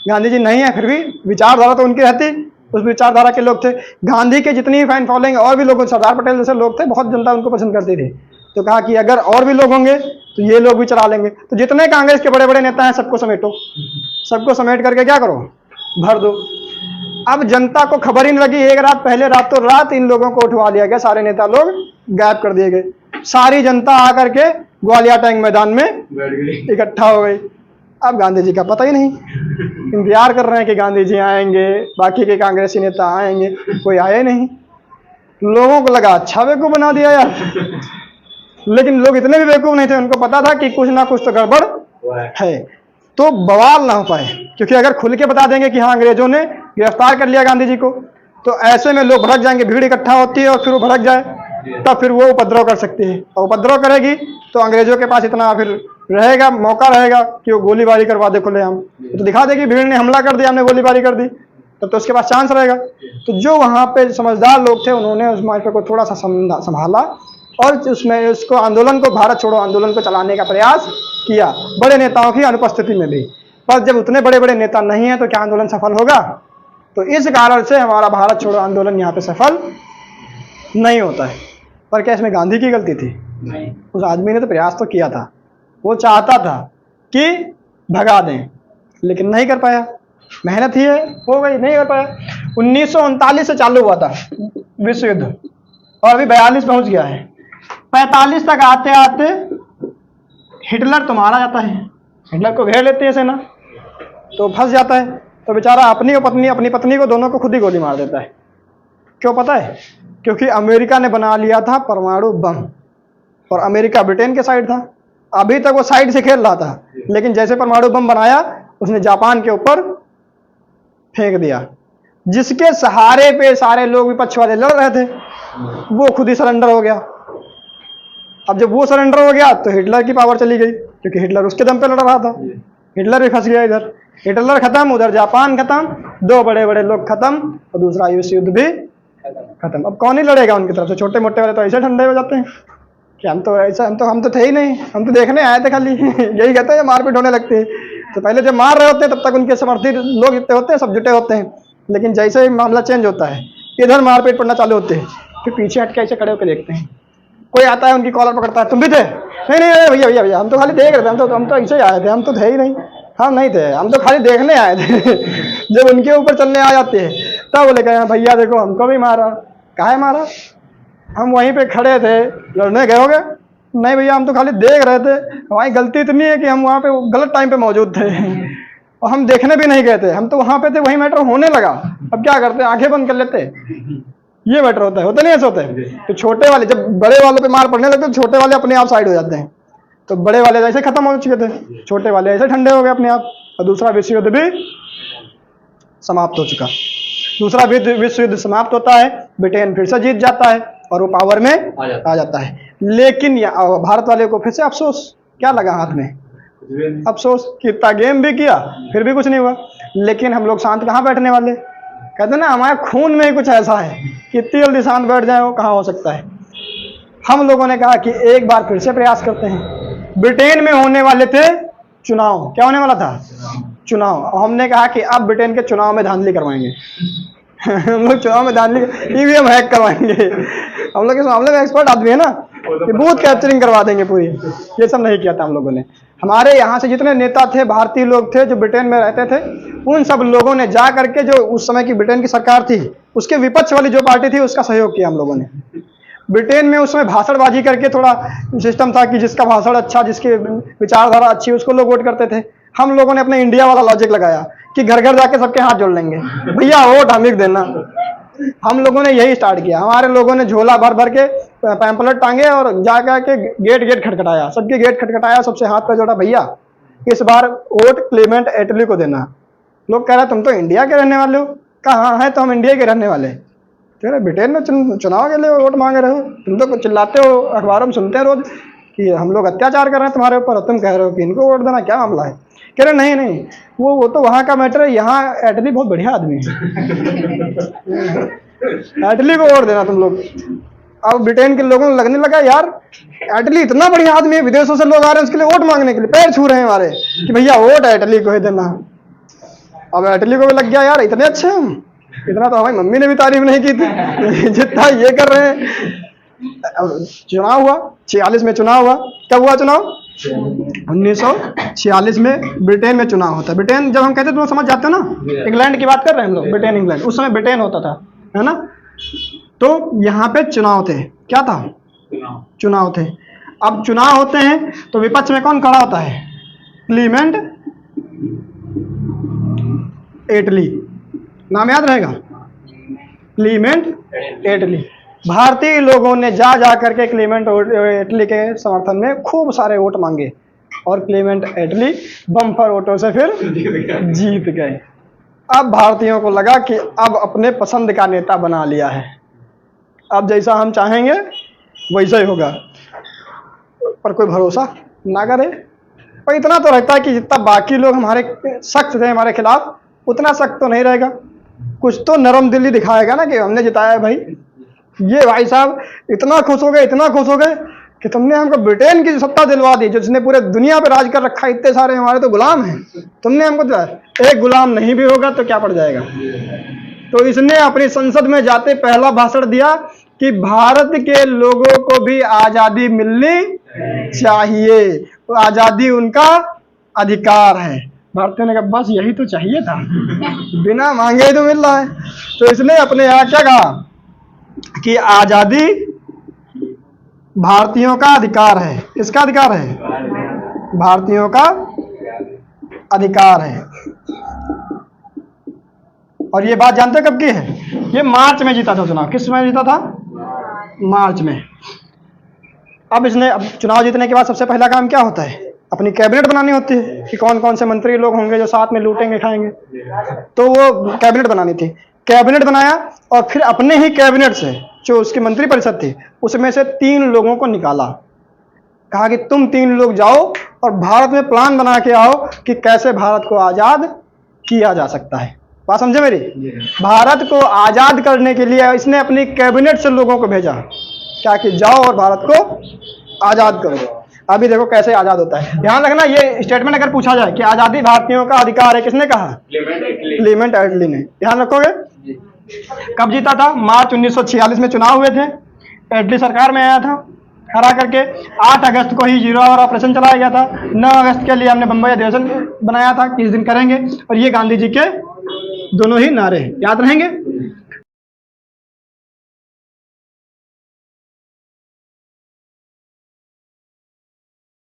गांधी जी नहीं है, फिर भी विचारधारा तो उनकी रहती, उस विचारधारा के लोग थे। गांधी के जितनी फैन फॉलोइंग और भी लोग, सरदार पटेल जैसे लोग थे, बहुत जनता उनको पसंद करती थी। तो कहा कि अगर और भी लोग होंगे तो ये लोग भी चला लेंगे। तो जितने कांग्रेस के बड़े बड़े नेता हैं सबको समेटो, सबको समेट करके क्या करो? भर दो। अब जनता को खबर ही नहीं लगी, एक रात पहले रातों रात इन लोगों को उठवा लिया गया, सारे नेता लोग गायब कर दिए गए। सारी जनता आकर के ग्वालिया टैंक मैदान में इकट्ठा हो गई। अब गांधी जी का पता ही नहीं, इंतजार कर रहे हैं कि गांधी जी आएंगे, बाकी के कांग्रेसी नेता आएंगे, कोई आए नहीं। लोगों को लगा अच्छा बेवकूफ बना दिया यार, लेकिन लोग इतने भी बेवकूफ नहीं थे, उनको पता था कि कुछ ना कुछ तो गड़बड़ है, तो बवाल ना हो पाए। क्योंकि अगर खुल के बता देंगे कि हाँ अंग्रेजों ने गिरफ्तार कर लिया गांधी जी को, तो ऐसे में लोग भड़क जाएंगे, भीड़ इकट्ठा होती है और फिर वो भड़क जाए, तब फिर वो उपद्रव कर सकती है। और उपद्रव करेगी तो अंग्रेजों के पास इतना फिर रहेगा, मौका रहेगा कि वो गोलीबारी करवा दे खुलेआम। तो दिखा देगी भीड़ ने हमला कर दिया, हमने गोलीबारी कर दी, तब तो उसके पास चांस रहेगा। तो जो वहाँ पे समझदार लोग थे उन्होंने उस मामले को थोड़ा सा संभाला और उसमें उसको आंदोलन को, भारत छोड़ो आंदोलन को चलाने का प्रयास किया, बड़े नेताओं की अनुपस्थिति में भी। पर जब उतने बड़े बड़े नेता नहीं है तो क्या आंदोलन सफल होगा? तो इस कारण से हमारा भारत छोड़ो आंदोलन यहाँ पे सफल नहीं होता है। पर क्या इसमें गांधी की गलती थी? नहीं। उस आदमी ने तो प्रयास तो किया था, वो चाहता था कि भगा दें, लेकिन नहीं कर पाया। मेहनत ही है, हो गई, नहीं कर पाया। 1939 से चालू हुआ था विश्व युद्ध और अभी 42 पहुंच गया है। 45 तक आते आते हिटलर तो मारा जाता है, हिटलर को घेर लेती है सेना, तो फंस जाता है। तो बेचारा अपनी पत्नी को दोनों को खुद ही गोली मार देता है। क्यों पता है? क्योंकि अमेरिका ने बना लिया था परमाणु बम और अमेरिका ब्रिटेन के साइड था। अभी तक वो साइड से खेल रहा था, लेकिन जैसे परमाणु बम बनाया उसने जापान के ऊपर फेंक दिया, जिसके सहारे पे सारे लोग विपक्ष वाले लड़ रहे थे, वो खुद ही सरेंडर हो गया। अब जब वो सरेंडर हो गया तो हिटलर की पावर चली गई, क्योंकि हिटलर उसके दम पे लड़ रहा था। हिटलर भी फंस गया, इधर हिटलर खत्म, उधर जापान खत्म, दो बड़े बड़े लोग खत्म और दूसरा विश्व युद्ध भी खत्म। अब कौन ही लड़ेगा उनकी तरफ से? छोटे मोटे वाले तो ऐसे ठंडे हो जाते हैं कि हम तो ऐसा, हम तो थे ही नहीं, हम तो देखने आए थे खाली। यही कहते हैं, मारपीट होने लगती है। तो पहले जब मार रहे होते हैं तब तक उनके समर्थी लोग जितने होते हैं सब जुटे होते हैं, लेकिन जैसे ही मामला चेंज होता है, इधर मारपीट पड़ना चालू होते हैं, फिर पीछे हट के ऐसे खड़े होकर देखते हैं। कोई आता है उनकी कॉलर पकड़ता है, तुम भी थे? नहीं नहीं भैया भैया भैया, हम तो खाली देख रहे थे, हम तो ऐसे ही आए थे, हम तो थे ही नहीं, हम नहीं थे, हम तो खाली देखने आए थे। जब उनके ऊपर चलने आ जाते हैं तब बोले कहे भैया देखो हमको भी मारा। काहे मारा? हम वहीं पे खड़े थे, लड़ने गए होगे? नहीं भैया हम तो खाली देख रहे थे, हमारी गलती इतनी है कि हम वहाँ पे गलत टाइम पे मौजूद थे और हम देखने भी नहीं गए थे, हम तो वहाँ पे थे, वही मैटर होने लगा। अब क्या करते, आंखें बंद कर लेते, ये मैटर होता है, होता नहीं ऐसे होता है। तो छोटे वाले जब बड़े वालों पे मार पड़ने लगते तो छोटे वाले अपने आप साइड हो जाते हैं। तो बड़े वाले ऐसे खत्म हो चुके थे, छोटे वाले ऐसे ठंडे हो गए अपने आप, और दूसरा विश्व युद्ध भी समाप्त हो चुका। दूसरा विश्व युद्ध समाप्त होता है, ब्रिटेन फिर से जीत जाता है और वो पावर में आ जाता है। लेकिन भारत वाले को फिर से अफसोस, क्या लगा हाथ में? अफसोस। कितना गेम भी किया फिर भी कुछ नहीं हुआ। लेकिन हम लोग शांत कहाँ बैठने वाले? कहते ना हमारे खून में ही कुछ ऐसा है, कितनी जल्दी शांत बैठ जाए वो कहाँ हो सकता है। हम लोगों ने कहा कि एक बार फिर से प्रयास करते हैं। ब्रिटेन में होने वाले थे चुनाव, क्या होने वाला था? चुनाव। हमने कहा कि अब ब्रिटेन के चुनाव में धांधली करवाएंगे हम लोग चुनाव में धांधली, ईवीएम हैक करवाएंगे। हम लोग इस मामले में एक्सपर्ट आदमी है ना, कि बूथ कैप्चरिंग करवा देंगे पूरी। ये सब नहीं किया था हम लोगों ने। हमारे यहाँ से जितने नेता थे, भारतीय लोग थे जो ब्रिटेन में रहते थे, उन सब लोगों ने जा करके जो उस समय की ब्रिटेन की सरकार थी उसके विपक्ष वाली जो पार्टी थी उसका सहयोग किया हम लोगों ने। ब्रिटेन में उस समय भाषणबाजी करके थोड़ा सिस्टम था कि जिसका भाषण अच्छा, जिसकी विचारधारा अच्छी, उसको लोग वोट करते थे। हम लोगों ने अपने इंडिया वाला लॉजिक लगाया कि घर घर जाके सबके हाथ जोड़ लेंगे, भैया वोट हम ही देना। हम लोगों ने यही स्टार्ट किया। हमारे लोगों ने झोला भर भर के पैम्पलेट टांगे और जा के गेट गेट खटखटाया, सबके गेट खटखटाया, सबसे हाथ पे जोड़ा, भैया इस बार वोट क्लेमेंट एटली को देना। लोग कह रहे तुम तो इंडिया के रहने वाले हो। कहाँ है? तो हम इंडिया के रहने वाले। कह रहे ब्रिटेन में चुनाव के लिए वोट मांग रहे हो, तुम तो चिल्लाते हो, अखबारों में सुनते हैं रोज कि हम लोग अत्याचार कर रहे हैं तुम्हारे ऊपर, तुम कह रहे हो कि इनको वोट देना, क्या मामला है? कह रहे नहीं नहीं, वो तो वहाँ का मैटर है, यहाँ एटली बहुत बढ़िया आदमी है एटली को वोट देना तुम लोग। अब ब्रिटेन के लोगों को लगने लगा यार एटली इतना बढ़िया आदमी है, विदेशों से लोग आ रहे हैं उसके लिए वोट मांगने के लिए, पैर छू रहे हैं हमारे कि भैया वोट एटली को ही देना। अब एटली को भी लग गया यार इतने अच्छे हम, इतना तो हमारी मम्मी ने भी तारीफ नहीं की थी जितना ये कर रहे हैं। चुनाव हुआ 46 में, चुनाव हुआ। कब हुआ चुनाव? 1946 में ब्रिटेन में चुनाव होता है। ब्रिटेन जब हम कहते हैं तो समझ जाते हो ना, इंग्लैंड की बात कर रहे हैं हम लोग, ब्रिटेन इंग्लैंड, उस समय ब्रिटेन होता था, है ना। तो यहाँ पे चुनाव थे, क्या था? चुनाव थे। अब चुनाव होते हैं तो विपक्ष में कौन खड़ा होता है? क्लीमेंट एटली, नाम याद रहेगा, क्लीमेंट एटली। भारतीय लोगों ने जा करके क्लीमेंट एटली के समर्थन में खूब सारे वोट मांगे और क्लीमेंट एटली बम्पर वोटों से फिर जीत गए। अब भारतीयों को लगा कि अब अपने पसंद का नेता बना लिया है, अब जैसा हम चाहेंगे वैसा ही होगा। पर कोई भरोसा ना करे। पर इतना तो रहता है कि जितना बाकी लोग हमारे सख्त थे हमारे खिलाफ, उतना सख्त तो नहीं रहेगा। कुछ तो नरम दिली दिखाएगा ना कि हमने जिताया है भाई। ये भाई साहब इतना खुश हो गए, इतना खुश हो गए कि तुमने हमको ब्रिटेन की सत्ता दिलवा दी, जिसने पूरे दुनिया पे राज कर रखा है, इतने सारे हमारे तो गुलाम हैं, तुमने हमको दिलाया। एक गुलाम नहीं भी होगा तो क्या पड़ जाएगा। तो इसने अपनी संसद में जाते पहला भाषण दिया कि भारत के लोगों को भी आजादी मिलनी चाहिए, आजादी उनका अधिकार है। भारतीयों ने कहा बस यही तो चाहिए था बिना मांगे ही तो मिल रहा है। तो इसने अपने यहाँ क्या कहा कि आजादी भारतीयों का अधिकार है। किसका अधिकार है? भारतीयों का अधिकार है। और ये बात जानते कब की है? ये मार्च में जीता था चुनाव। किस में जीता था? मार्च में। अब इसने, अब चुनाव जीतने के बाद सबसे पहला काम क्या होता है? अपनी कैबिनेट बनानी होती है कि कौन कौन से मंत्री लोग होंगे जो साथ में लूटेंगे खाएंगे। तो वो कैबिनेट बनानी थी। कैबिनेट बनाया और फिर अपने ही कैबिनेट से जो उसकी मंत्री परिषद थी उसमें से 3 लोगों को निकाला। कहा कि तुम 3 लोग जाओ और भारत में प्लान बना के आओ कि कैसे भारत को आजाद किया जा सकता है। बात समझे मेरी? भारत को आजाद करने के लिए इसने अपनी कैबिनेट से लोगों को भेजा, क्या कि जाओ और भारत को आजाद करो। अभी देखो कैसे आजाद होता है। ध्यान रखना, ये स्टेटमेंट अगर पूछा जाए कि आजादी भारतीयों का अधिकार है, किसने कहा? क्लीमेंट एटली ने। ध्यान रखोगे। कब जीता था? मार्च 1946 में चुनाव हुए थे। एटली सरकार में आया था, हरा करके 8 अगस्त को ही 0 आवर ऑपरेशन चलाया गया था। 9 अगस्त के लिए हमने बंबई अधिवेशन बनाया था कि इस दिन करेंगे, और ये गांधी जी के दोनों ही नारे याद रहेंगे।